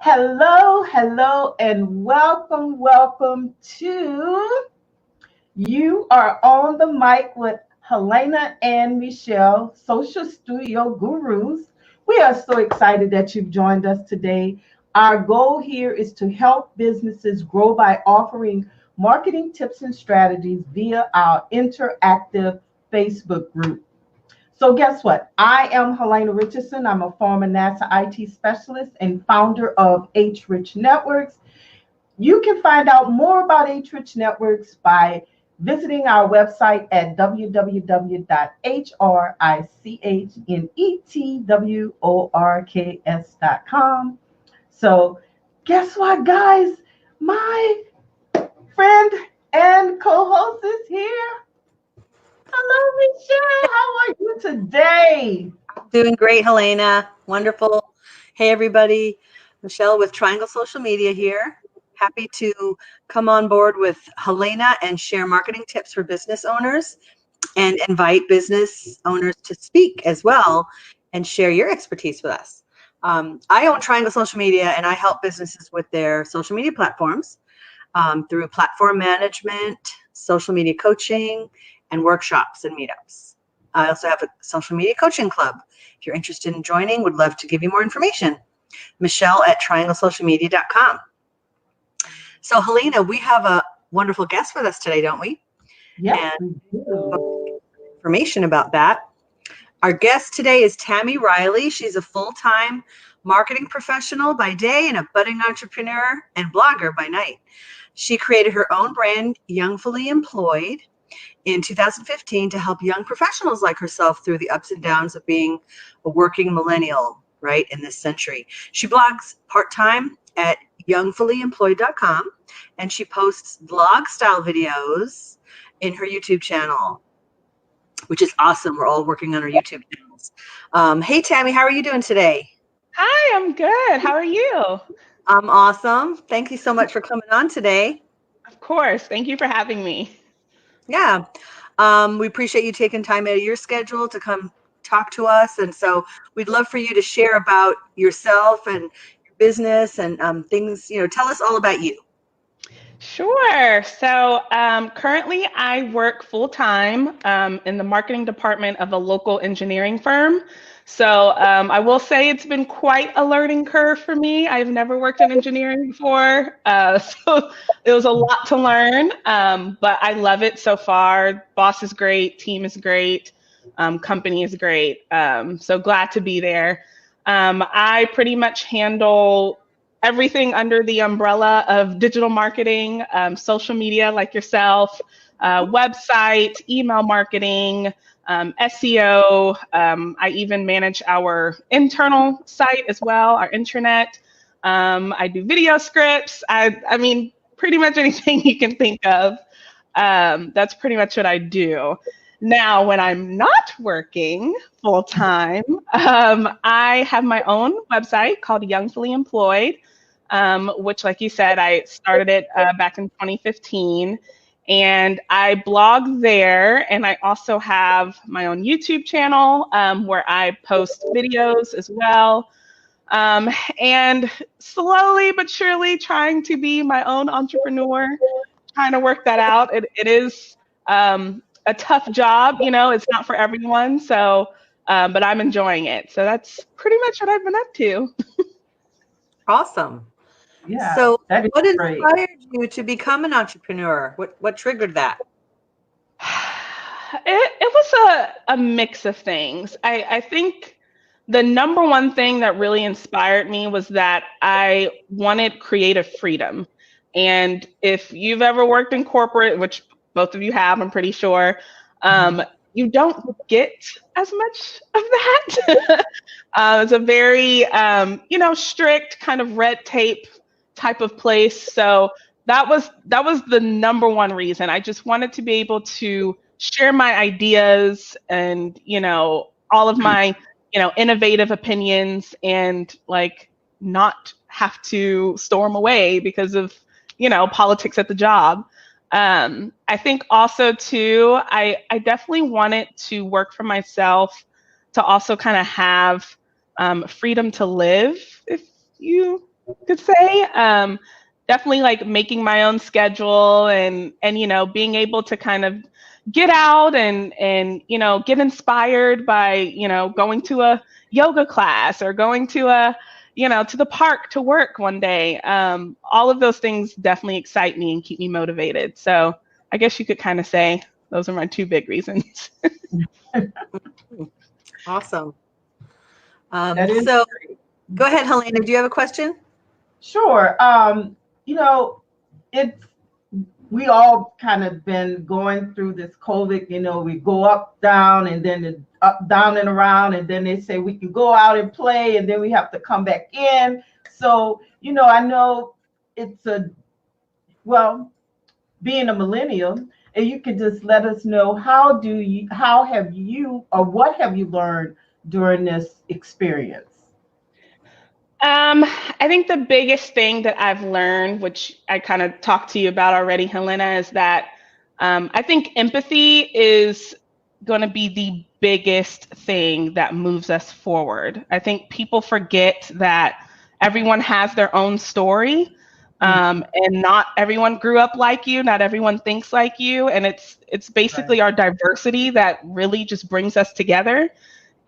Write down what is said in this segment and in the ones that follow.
Hello, hello, and welcome to You Are on the Mic with Helena and Michelle, Social Studio Gurus. We are so excited that you've joined us today. Our goal here is to help businesses grow by offering marketing tips and strategies via our interactive Facebook group. So guess what? I am Helena Richardson. I'm a former NASA IT specialist and founder of H Rich Networks. You can find out more about H Rich Networks by visiting our website at www.hrichnetworks.com. So guess what, guys? My friend and co-host is here. Hello, Michelle. How are you today? Doing great, Helena. Wonderful. Hey, everybody. Michelle with Triangle Social Media here. Happy to come on board with Helena and share marketing tips for business owners and invite business owners to speak as well and share your expertise with us. I own Triangle Social Media and I help businesses with their social media platforms through platform management, social media coaching, and workshops and meetups. I also have a social media coaching club. If you're interested in joining, would love to give you more information. Michelle at trianglesocialmedia.com. So Helena, we have a wonderful guest with us today, don't we? Yes, And we do. information about that. Our guest today is Tammie Riley. She's a full-time marketing professional by day and a budding entrepreneur and blogger by night. She created her own brand, Youngfully Employed, in 2015 to help young professionals like herself through the ups and downs of being a working millennial, right, in this century. She blogs part-time at youngfullyemployed.com, and she posts vlog-style videos in her YouTube channel, which is awesome. We're all working on our YouTube channels. Hey, Tammie, how are you doing today? Hi, I'm good. How are you? I'm awesome. Thank you so much for coming on today. Of course. Thank you for having me. Yeah. We appreciate you taking time out of your schedule to come talk to us. And so we'd love for you to share about yourself and your business and things, tell us all about you. Sure. So currently I work full-time in the marketing department of a local engineering firm. So I will say it's been quite a learning curve for me. I've never worked in engineering before. So it was a lot to learn, but I love it so far. Boss is great, team is great, company is great. So glad to be there. I pretty much handle everything under the umbrella of digital marketing, social media like yourself, website, email marketing, SEO. I even manage our internal site as well, our intranet. I do video scripts. I mean, pretty much anything you can think of. That's pretty much what I do. Now, when I'm not working full time, I have my own website called Youngfully Employed, which, like you said, I started it back in 2015. And I blog there. And I also have my own YouTube channel where I post videos as well. And slowly but surely trying to be my own entrepreneur, trying to work that out. It is a tough job, it's not for everyone. So, but I'm enjoying it. So that's pretty much what I've been up to. Awesome. Yeah, So that is what great. inspired you to become an entrepreneur? What triggered that? It was a mix of things. I think the number one thing that really inspired me was that I wanted creative freedom. And if you've ever worked in corporate, which both of you have, I'm pretty sure, you don't get as much of that. It's a very, strict kind of red tape type of place. So that was the number one reason. I just wanted to be able to share my ideas and, all of my, innovative opinions and like not have to storm away because of, politics at the job. I think also too, I definitely wanted to work for myself to also kind of have freedom to live, if you could say. Definitely like making my own schedule and being able to kind of get out and get inspired by going to a yoga class or going to to the park to work one day. All of those things definitely excite me and keep me motivated. So I guess you could kind of say those are my two big reasons. Awesome. That is So great. go ahead, Helena. Do you have a question? Sure. It's we all kind of been going through this COVID. We go up, down, and then up, down, and around, and then they say we can go out and play, and then we have to come back in. So, I know it's being a millennial, and you could just let us know how have you, or what have you learned during this experience? I think the biggest thing that I've learned, which I kind of talked to you about already, Helena, is that I think empathy is going to be the biggest thing that moves us forward. I think people forget that everyone has their own story, and not everyone grew up like you, not everyone thinks like you, and it's basically our diversity that really just brings us together.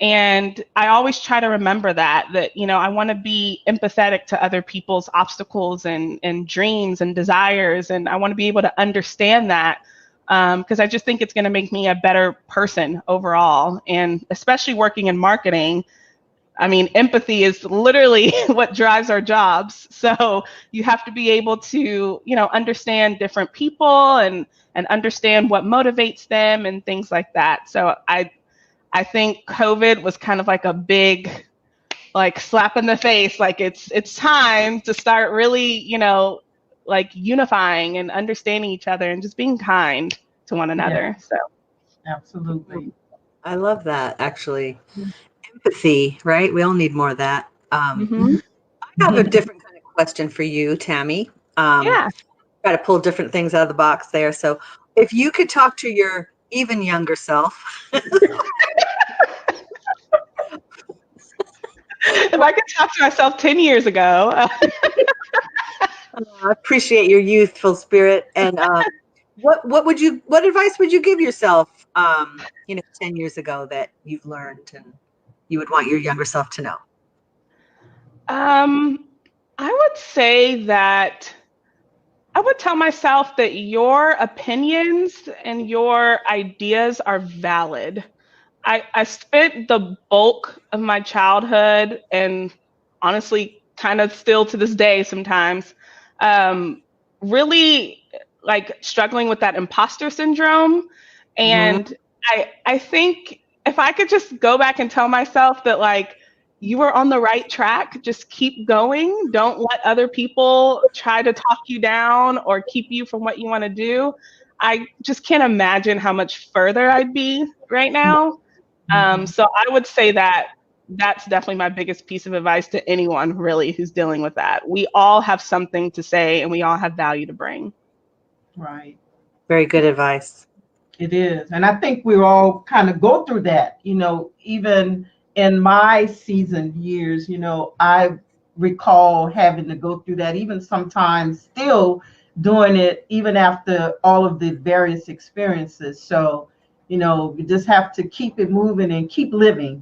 And I always try to remember that I want to be empathetic to other people's obstacles and dreams and desires. And I want to be able to understand that because I just think it's going to make me a better person overall. And especially working in marketing, I mean, empathy is literally what drives our jobs. So you have to be able to, understand different people and understand what motivates them and things like that. So I think COVID was kind of like a big like slap in the face. Like it's time to start really, like unifying and understanding each other and just being kind to one another. So Absolutely. I love that, actually. Empathy, right? We all need more of that. mhm. I have a different kind of question for you, Tammie. Yeah. Try to pull different things out of the box there. So if you could talk to your even younger self, If I could talk to myself 10 years ago, I appreciate your youthful spirit. And what advice would you give yourself, 10 years ago that you've learned and you would want your younger self to know? I would say that I would tell myself that your opinions and your ideas are valid. I spent the bulk of my childhood and honestly kind of still to this day sometimes um, really like struggling with that imposter syndrome. Mm-hmm. And I think if I could just go back and tell myself that like you were on the right track, just keep going. Don't let other people try to talk you down or keep you from what you want to do. I just can't imagine how much further I'd be right now. So I would say that that's definitely my biggest piece of advice to anyone really who's dealing with that. We all have something to say and we all have value to bring. Right. Very good advice. It is. And I think we all kind of go through that, even in my seasoned years, I recall having to go through that, even sometimes still doing it, even after all of the various experiences. So, you just have to keep it moving and keep living.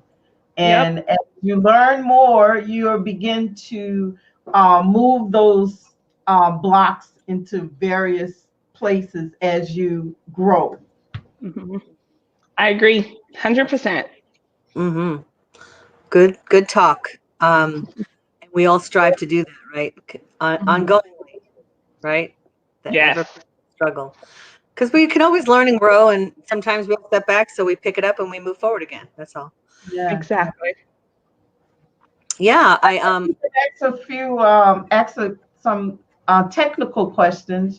Yep. And as you learn more, you begin to move those blocks into various places as you grow. hmm I agree. 100%. Mm-hmm. Good talk. And we all strive to do that, right? Ongoingly, right? The Yes. ever struggle. Because we can always learn and grow, and sometimes we'll step back, so we pick it up and we move forward again. That's all. Yeah. Exactly. Yeah, Ask some technical questions,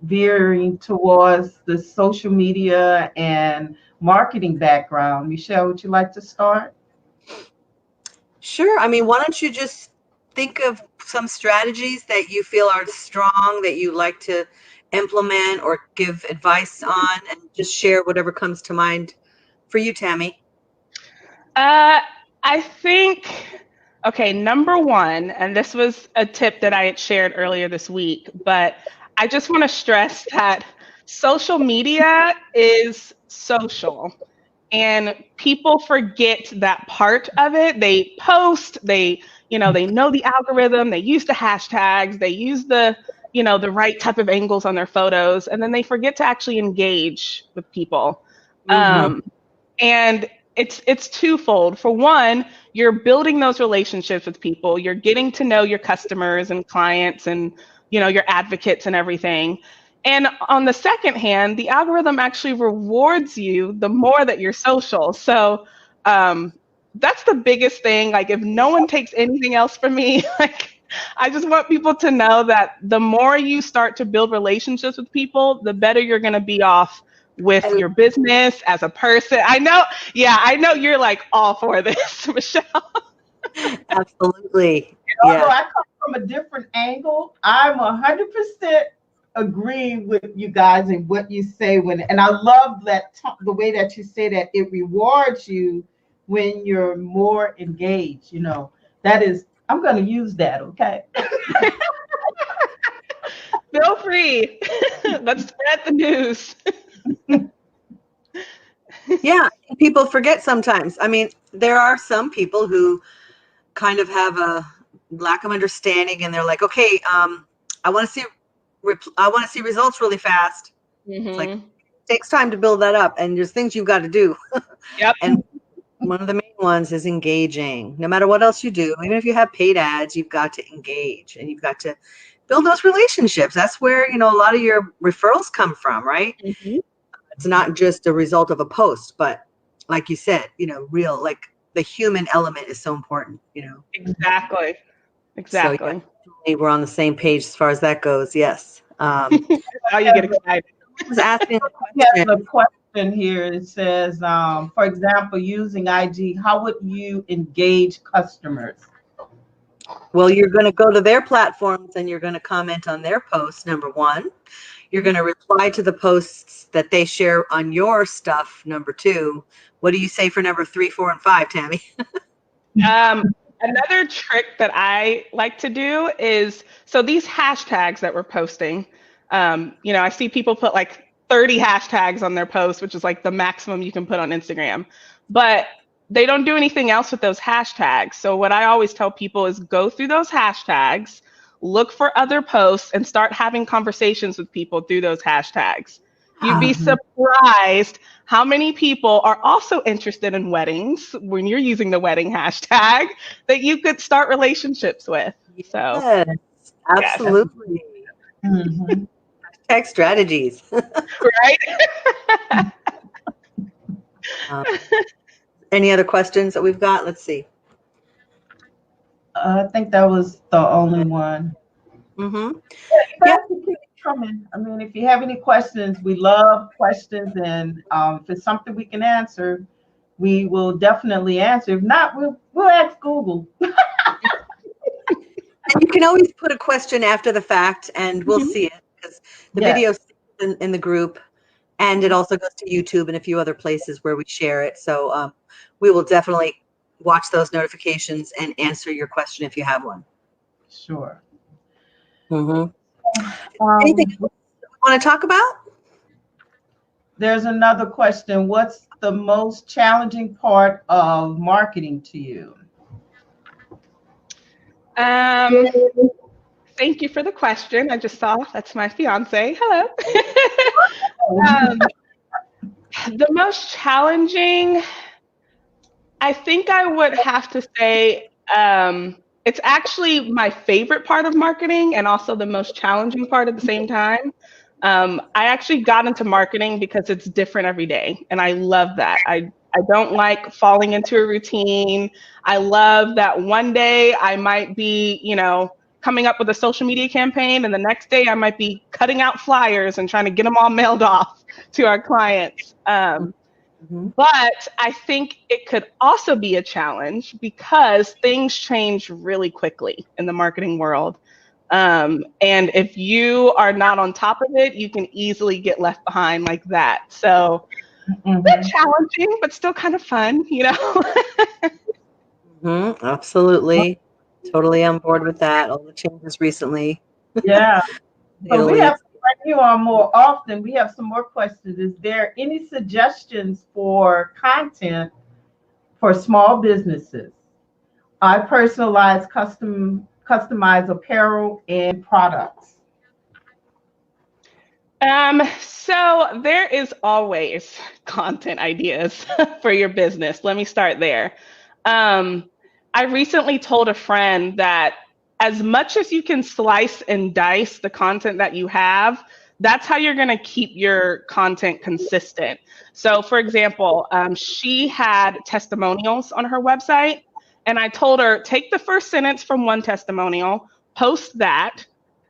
veering towards the social media and marketing background. Michelle, would you like to start? sure. I mean, why don't you just think of some strategies that you feel are strong that you like to implement or give advice on, and just share whatever comes to mind for you, Tammie. Uh, I think, Okay, number one, and this was a tip that I had shared earlier this week, but I just want to stress that social media is social. And people forget that part of it. They post, they know the algorithm, they use the hashtags, they use the right type of angles on their photos, and then they forget to actually engage with people. Mhm. And it's twofold. For one, you're building those relationships with people. You're getting to know your customers and clients and your advocates and everything. And on the second hand, the algorithm actually rewards you the more that you're social. So that's the biggest thing. Like if no one takes anything else from me, like I just want people to know that the more you start to build relationships with people, the better you're going to be off with And your business as a person. I know, yeah, I know you're like all for this, Michelle. absolutely. Although Yeah. I come from a different angle, I'm 100% agree with you guys and what you say and I love the way that you say that it rewards you when you're more engaged. That is, I'm going to use that. Okay. Feel free. Let's spread the news. Yeah. People forget sometimes. I mean, there are some people who kind of have a lack of understanding and they're like, okay, I want to see I want to see results really fast. It's like, Mm-hmm. it takes time to build that up and there's things you've got to do. Yep. And one of the main ones is engaging. No matter what else you do, even if you have paid ads, you've got to engage and you've got to build those relationships. That's where, a lot of your referrals come from, right? Mm-hmm. It's not just a result of a post, but like you said, real, like the human element is so important. Exactly. So yeah, Exactly. definitely we're on the same page as far as that goes. Yes. Now you get excited. I was asking a Yes, question. the question here it says, for example, using IG, how would you engage customers? Well, you're going to go to their platforms and you're going to comment on their posts, number one. You're going to reply to the posts that they share on your stuff, number two. What do you say for number 3, 4, and 5, Tammie? Another trick that I like to do is so these hashtags that we're posting, I see people put like 30 hashtags on their posts, which is like the maximum you can put on Instagram, but they don't do anything else with those hashtags. So what I always tell people is go through those hashtags, look for other posts, and start having conversations with people through those hashtags. You'd be Mhm. surprised how many people are also interested in weddings when you're using the wedding hashtag that you could start relationships with. So, Yes, yes, That's absolutely. mhm. Tech strategies. right? Um, any other questions that we've got? Let's see. I think that was the only one. Mm-hmm. You Yeah. guys can keep it coming. I mean, if you have any questions, we love questions, and if it's something we can answer, we will definitely answer. If not, we'll ask Google. And you can always put a question after the fact and we'll Mhm. see it because the Yes. video in the group and it also goes to YouTube and a few other places where we share it. So we will definitely watch those notifications and answer your question if you have one. Sure. Mm-hmm. Anything Um, else you want to talk about? there's another question. What's the most challenging part of marketing to you? Um, Thank you for the question. I just saw that's my fiance. Hello. um, the most challenging, I think I would have to say, it's actually my favorite part of marketing and also the most challenging part at the same time. I actually got into marketing because it's different every day, and I love that. I don't like falling into a routine. I love that one day I might be, coming up with a social media campaign, and the next day I might be cutting out flyers and trying to get them all mailed off to our clients. Mm-hmm. But I think it could also be a challenge because things change really quickly in the marketing world. And if you are not on top of it, you can easily get left behind like that. So a bit Mhm. challenging, but still kind of fun. Absolutely. Totally on board with that. All the changes recently. Yeah. So we Italy. have to bring you on more often. We have some more questions. Is there any suggestions for content for small businesses? I personalize customize apparel and products. So there is always content ideas for your business. Let me start there. Um, I recently told a friend that as much as you can slice and dice the content that you have, that's how you're going to keep your content consistent. So, for example, she had testimonials on her website, and I told her, take the first sentence from one testimonial, post that,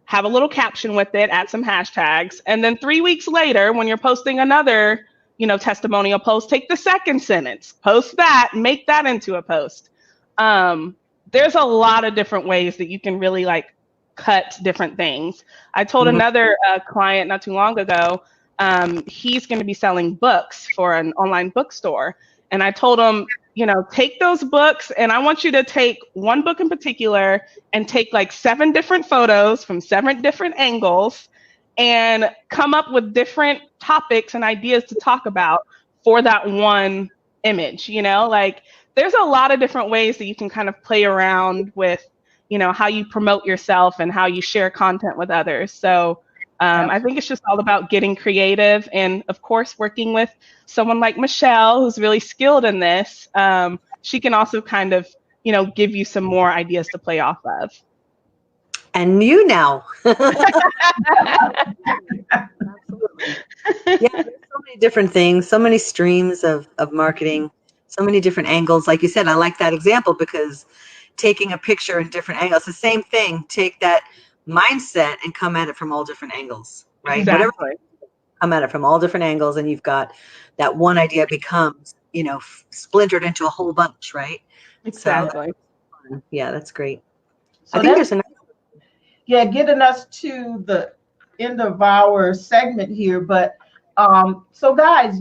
have a little caption with it, add some hashtags, and then 3 weeks later, when you're posting another, testimonial post, take the second sentence, post that, make that into a post. There's a lot of different ways that you can really like cut different things. I told another client not too long ago, he's going to be selling books for an online bookstore, and I told him, take those books, and I want you to take one book in particular and take like 7 different photos from 7 different angles and come up with different topics and ideas to talk about for that one image. Like there's a lot of different ways that you can kind of play around with, how you promote yourself and how you share content with others. So I think it's just all about getting creative and, of course, working with someone like Michelle, who's really skilled in this. She can also kind of, give you some more ideas to play off of. And you now. Absolutely. Yeah, there's so many different things, so many streams of marketing, so many different angles. Like you said, I like that example because taking a picture in different angles, the same thing, take that mindset and come at it from all different angles, right? Exactly. Whatever, come at it from all different angles, and you've got that one idea becomes, splintered into a whole bunch, right? Exactly. So, yeah, that's great. So I think that's there's getting us to the end of our segment here. But so guys,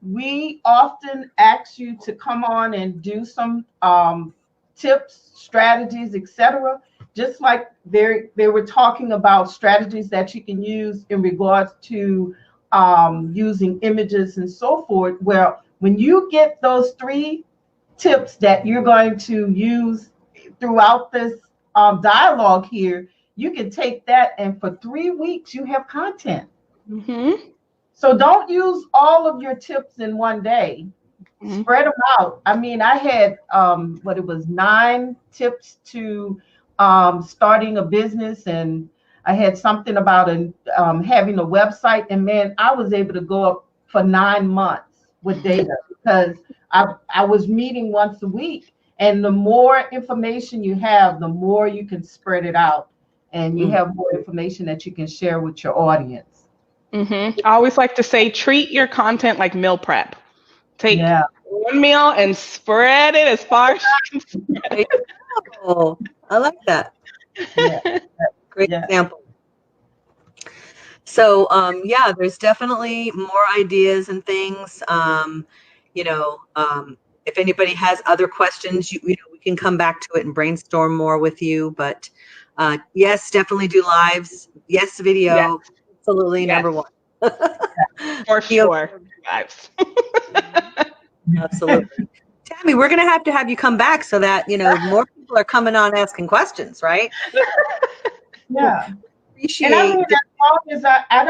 we often ask you to come on and do some tips, strategies, etc. Just like they were talking about strategies that you can use in regards to using images and so forth. Well, when you get those 3 tips that you're going to use throughout this dialogue here, you can take that and for 3 weeks you have content. So don't use all of your tips in one day. Spread them out. I mean, I had what it was 9 tips to starting a business, and I had something about having a website, and man, I was able to go up for 9 months with data because I was meeting once a week, and the more information you have, the more you can spread it out, and you have more information that you can share with your audience. I always like to say, treat your content like meal prep. Take one meal and spread it as far as you can spread it. Oh, I like that. Yeah. Great example. So, yeah, there's definitely more ideas and things. If anybody has other questions, we can come back to it and brainstorm more with you. But yes, definitely do lives. Yes, video. Yes. Absolutely, number 1. For sure, lives. Absolutely. Tammie, we're going to have you come back so that, more people are coming on asking questions, right? Yeah. And I mean, as long as I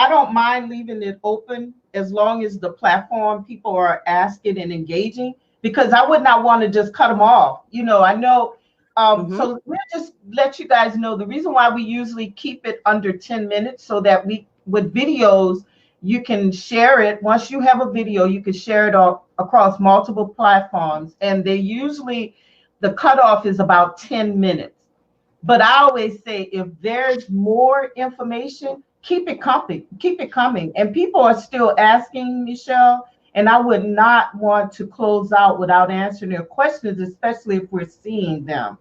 don't mind leaving it open as long as the platform people are asking and engaging, because I would not want to just cut them off. I know. So we'll just let you guys know the reason why we usually keep it under 10 minutes so that with videos, you can share it. Once you have a video, you can share it across multiple platforms. And the cutoff is about 10 minutes. But I always say, if there's more information, keep it coming. And people are still asking, Michelle, and I would not want to close out without answering their questions, especially if we're seeing them.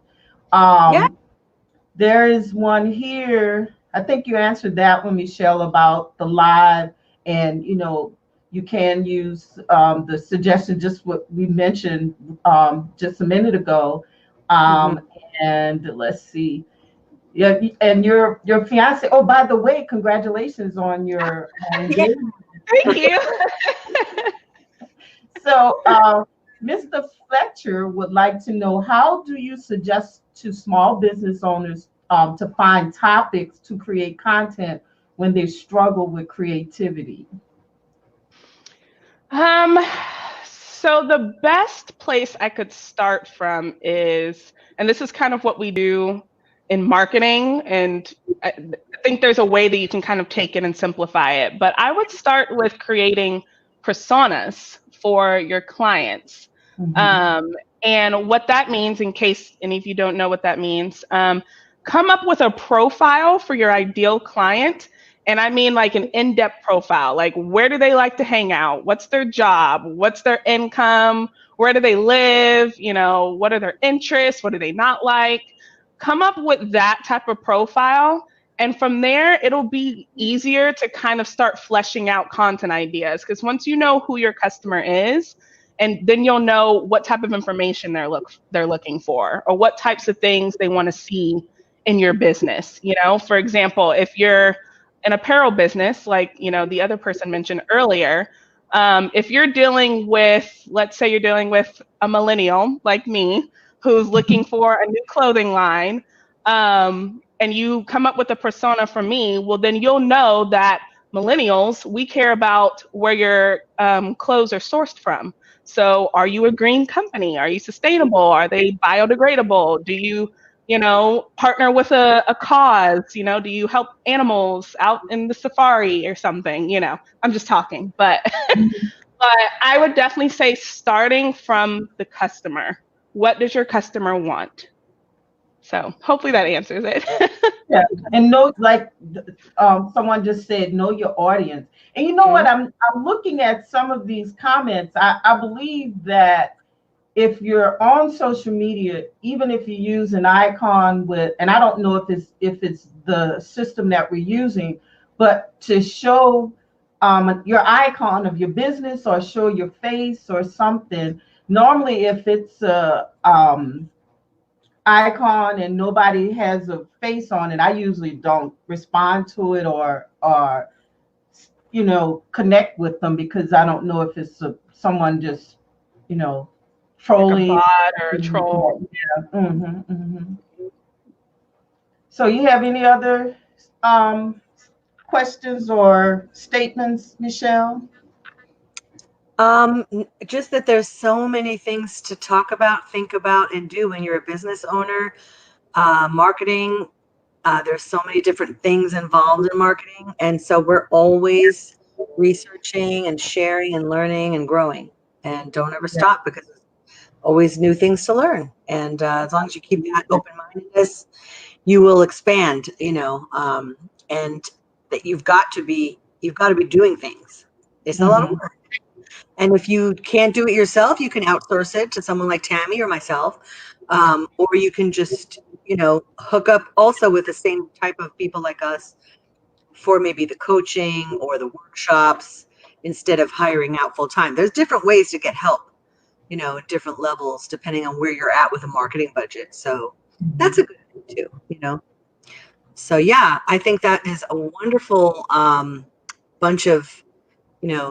There is one here. I think you answered that one, Michelle, about the live and, you You can use the suggestion, just what we mentioned just a minute ago. Mhm. And let's see. Yeah, and your fiance. Oh, by the way, congratulations on your Yeah. engagement. Thank you. So, Mr. Fletcher would like to know, how do you suggest to small business owners to find topics to create content when they struggle with creativity? Um, so the best place I could start from is, and this is kind of what we do in marketing, and I think there's a way that you can kind of take it and simplify it, but I would start with creating personas for your clients. Mhm. Um, and what that means, in case any of you don't know what that means, come up with a profile for your ideal client, and I mean like an in-depth profile, like where do they like to hang out? What's their job? What's their income? Where do they live? You know, what are their interests? What do they not like? Come up with that type of profile. And from there, it'll be easier to kind of start fleshing out content ideas. Because once you know who your customer is, and then you'll know what type of information they're looking for, or what types of things they want to see in your business. You know, for example, if you're an apparel business, like the other person mentioned earlier, if you're dealing with, let's say you're dealing with a millennial like me, who's looking for a new clothing line, and you come up with a persona for me, well, then you'll know that millennials, we care about where your clothes are sourced from. So are you a green company? Are you sustainable? Are they biodegradable? Do you partner with a cause? Do you help animals out in the safari or something? I'm just talking, but but I would definitely say starting from the customer. What does your customer want? So hopefully that answers it. Yeah, and know, like someone just said, know your audience. And you know what? Mhm. I'm looking at some of these comments. I believe that if you're on social media, even if you use an icon with, and I don't know if it's the system that we're using, but to show your icon of your business or show your face or something. Normally, if it's a icon and nobody has a face on it, I usually don't respond to it or connect with them, because I don't know if it's someone just you know Like a trolling. bot or a troll. Yeah. So you have any other um, questions or statements, Michelle? Just that there's so many things to talk about, think about, and do when you're a business owner. Marketing, there's so many different things involved in marketing. And so we're always researching and sharing and learning and growing. And don't ever Yeah. stop, because there's always new things to learn. And as long as you keep that open-mindedness, you will expand, and that you've got to be doing things. It's a lot of Mhm. work. And if you can't do it yourself, you can outsource it to someone like Tammie or myself. Or you can just, hook up also with the same type of people like us for maybe the coaching or the workshops instead of hiring out full time. There's different ways to get help, at different levels, depending on where you're at with a marketing budget. So that's a good thing too. So yeah, I think that is a wonderful bunch of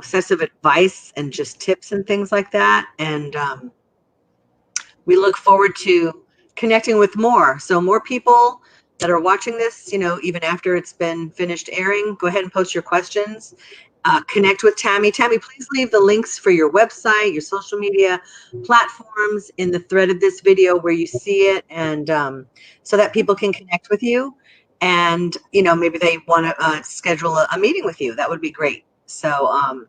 sets of advice and just tips and things like that. And we look forward to connecting with more. So more people that are watching this, even after it's been finished airing, go ahead and post your questions. Connect with Tammie. Tammie, please leave the links for your website, your social media platforms in the thread of this video where you see it, and so that people can connect with you. And maybe they want to schedule a meeting with you. That would be great. So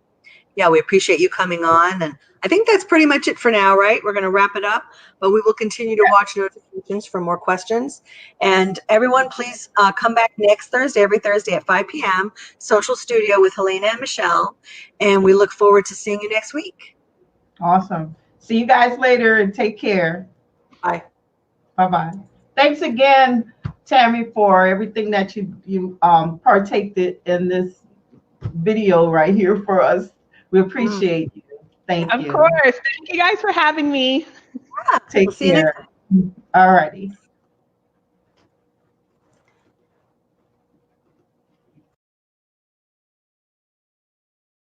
yeah, we appreciate you coming on. And I think that's pretty much it for now, right? We're going to wrap it up, but we will continue to watch notifications for more questions. And everyone, please come back next Thursday, every Thursday at 5 p.m., Social Studio with Helena and Michelle. And we look forward to seeing you next week. Awesome. See you guys later and take care. Bye. Bye-bye. Thanks again, Tammie, for everything that you partaked in this video right here for us We appreciate you. Thank Of you. course. Thank you guys for having me. Yeah, we'll Take see you next care. All righty.